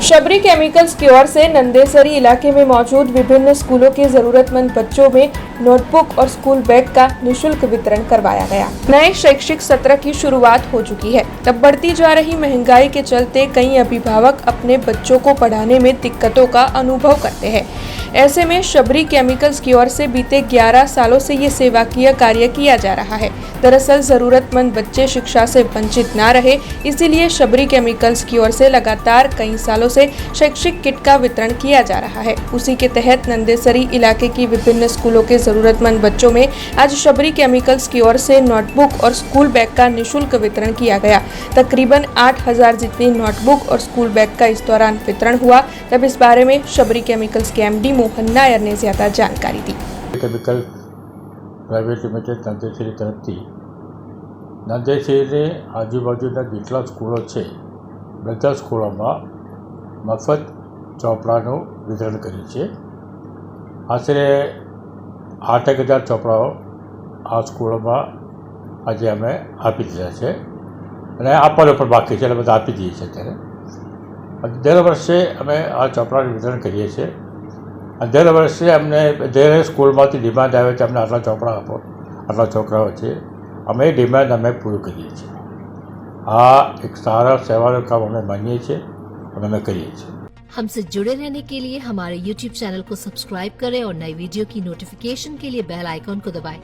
Shabari chemicals की ओर से नंदेसरी इलाके में मौजूद विभिन्न स्कूलों के जरूरतमंद बच्चों में नोटबुक और स्कूल बैग का निःशुल्क वितरण करवाया गया। नए शैक्षिक सत्र की शुरुआत हो चुकी है। तब बढ़ती जा रही महंगाई के चलते कई अभिभावक अपने बच्चों को पढ़ाने में दिक्कतों का अनुभव करते हैं। ऐसे में शबरी केमिकल्स की ओर से बीते 11 सालों से ये सेवाकीय कार्य किया जा रहा है। दरअसल जरूरतमंद बच्चे शिक्षा से वंचित न रहे, इसीलिए शबरी केमिकल्स की ओर से लगातार कई सालों से शैक्षिक किट का वितरण किया जा रहा है। उसी के तहत नंदेसरी इलाके की विभिन्न स्कूलों के जरूरतमंद बच्चों में आज शबरी केमिकल्स की ओर से नोटबुक और स्कूल बैग का निःशुल्क वितरण किया गया। तकरीबन 8000 जितनी नोटबुक और स्कूल बैग का इस दौरान वितरण हुआ। तब इस बारे में शबरी केमिकल्स के एमडी मोहन नायर ने ज्यादा जानकारी दी। केमिकल प्राइवेट लिमिटेड नंदेसरी तरफથી નંદેસરી આજુબાજુના જેટલા સ્કૂલો છે બધા સ્કૂલોમાં મફત ચોપડાનું વિતરણ કર્યું છે। આશરે 8000 ચોપડાઓ આ સ્કૂલોમાં આજે અમે આપી દીધા છે અને આપવાનો પણ બાકી છે એટલે બધા આપી દઈએ છીએ અત્યારે। દર વર્ષે અમે આ ચોપડાનું વિતરણ કરીએ છીએ। દર વર્ષે અમને દર સ્કૂલમાંથી ડિમાન્ડ આવે છે અમને આટલા ચોપડા આપો, આટલા છોકરાઓ છે, અમે ડિમાન્ડ અમે પૂરું કરીએ છીએ। આ એક સારા સેવાનું કામ અમે માનીએ છીએ અને અમે કરીએ છીએ। हमसे जुड़े रहने के लिए हमारे YouTube चैनल को सब्सक्राइब करें और नई वीडियो की नोटिफिकेशन के लिए बेल आइकॉन को दबाएं।